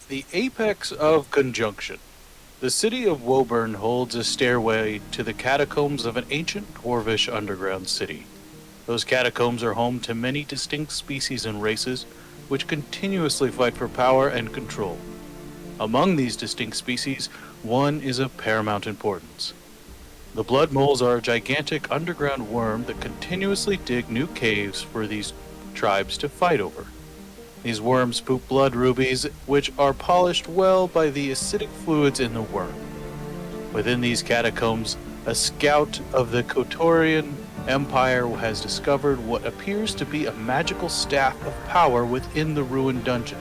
The apex of conjunction. The city of Woburn holds a stairway to the catacombs of an ancient dwarvish underground city. Those catacombs are home to many distinct species and races which continuously fight for power and control. Among these distinct species, one is of paramount importance. The Bloodmoles are a gigantic underground worm that continuously dig new caves for these tribes to fight over. These worms poop blood rubies, which are polished well by the acidic fluids in the worm. Within these catacombs, a scout of the Khotorian Empire has discovered what appears to be a magical staff of power within the ruined dungeon.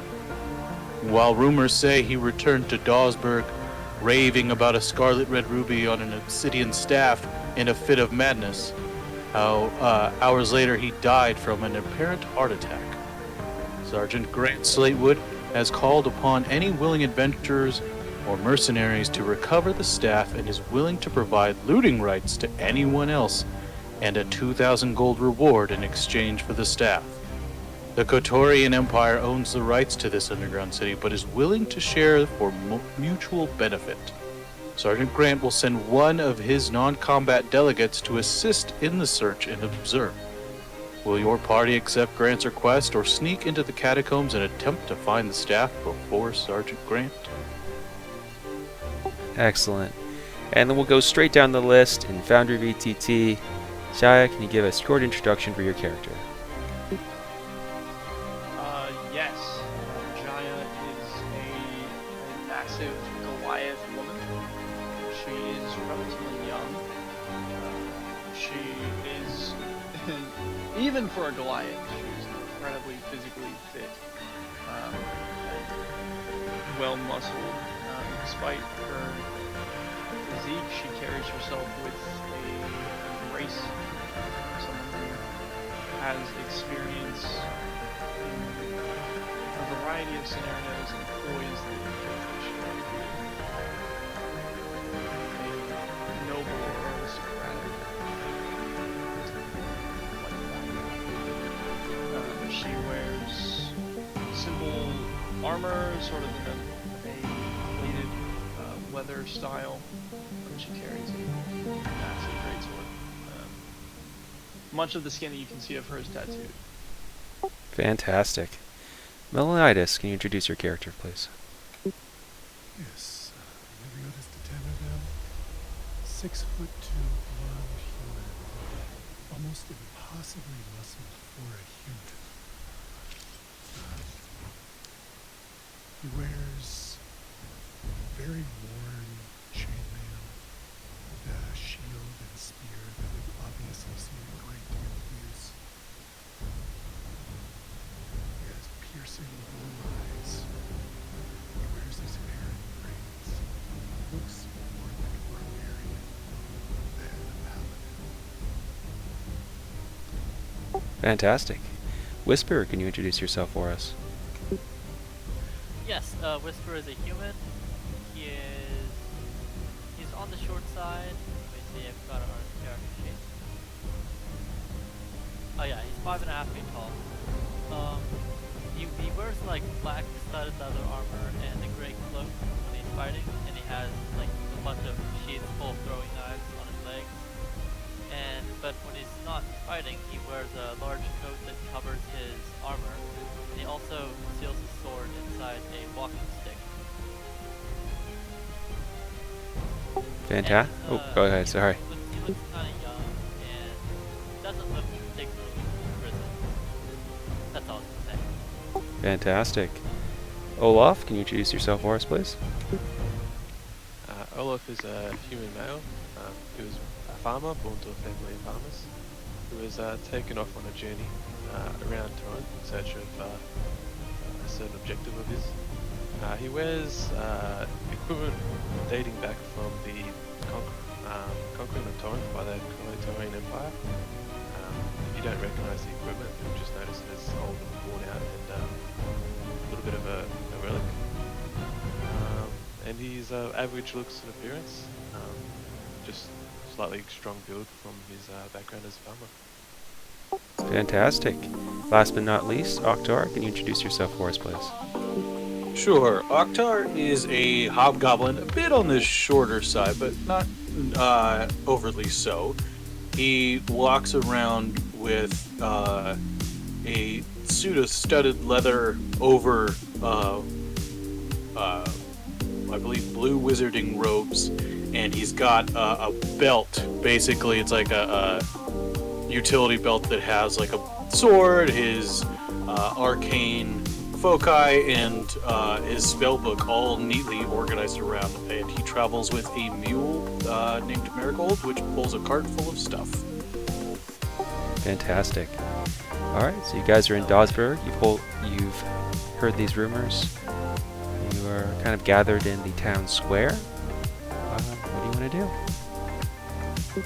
While rumors say he returned to Dawsburg, raving about a scarlet red ruby on an obsidian staff in a fit of madness, hours later he died from an apparent heart attack. Sergeant Grant Slatewood has called upon any willing adventurers or mercenaries to recover the staff and is willing to provide looting rights to anyone else and a 2,000 gold reward in exchange for the staff. The Khotorian Empire owns the rights to this underground city but is willing to share for mutual benefit. Sergeant Grant will send one of his non-combat delegates to assist in the search and observe. Will your party accept Grant's request or sneak into the catacombs and attempt to find the staff before Sergeant Grant? Excellent. And then we'll go straight down the list in Foundry VTT. Shia, can you give a short introduction for your character? Yes. Jaya is a massive Goliath woman. She is relatively young. She is, even for a Goliath, she's incredibly physically fit, and well-muscled. Despite her physique, she carries herself with a grace. Someone who has experience in a variety of scenarios and poise that she might be a noble or aristocratic like that. She wears simple armor, sort of in a plated leather style, and she carries a massive greatsword. Much of the skin that you can see of her is tattooed. Fantastic. Melanitis, can you introduce your character, please? Yes, Meliodas the Tannerville, 6'2", blonde human, almost impossibly muscled for a human. He wears very worn chainmail, with a shield and spear that have obviously seen a great deal of use. He has piercing blue eyes. He wears his hair in braids. Looks more like a barbarian than a paladin. Fantastic. Whisper, can you introduce yourself for us? Yes, Whisper is a human. He's on the short side. Let me see, I've got our character sheet. Oh yeah, he's 5.5 feet tall. He wears like black studded leather armor and a gray cloak when he's fighting, and he has like a bunch of sheaths full of throwing knives on his legs. But when he's not fighting, he wears a large coat that covers his armor, and he also conceals his sword inside a walking stick. Fantastic. Oh, go ahead, sorry. He looks kind of young and doesn't look particularly risen. That's all I was gonna say. Fantastic. Olaf, can you introduce yourself for us, please? Olaf is a human male. He was a farmer, born to a family of farmers, who was taken off on a journey around Torrent in search of a certain objective of his. He wears equipment dating back from the conquering of Torrent by the Khotorian Empire. If you don't recognise the equipment, you'll just notice it as old and worn out and a little bit of a relic. And he's average looks and appearance, just slightly strong build from his background as a farmer. Fantastic. Last but not least, Oktar, can you introduce yourself for us, please? Sure. Oktar is a hobgoblin, a bit on the shorter side, but not overly so. He walks around with a suit of studded leather over, I believe, blue wizarding robes, and he's got a belt. Basically, it's like a utility belt that has like a sword, his arcane foci, and his spellbook all neatly organized around. And he travels with a mule named Marigold, which pulls a cart full of stuff. Fantastic. All right, so you guys are in Dawsburg. You've heard these rumors. You are kind of gathered in the town square. What do you want to do?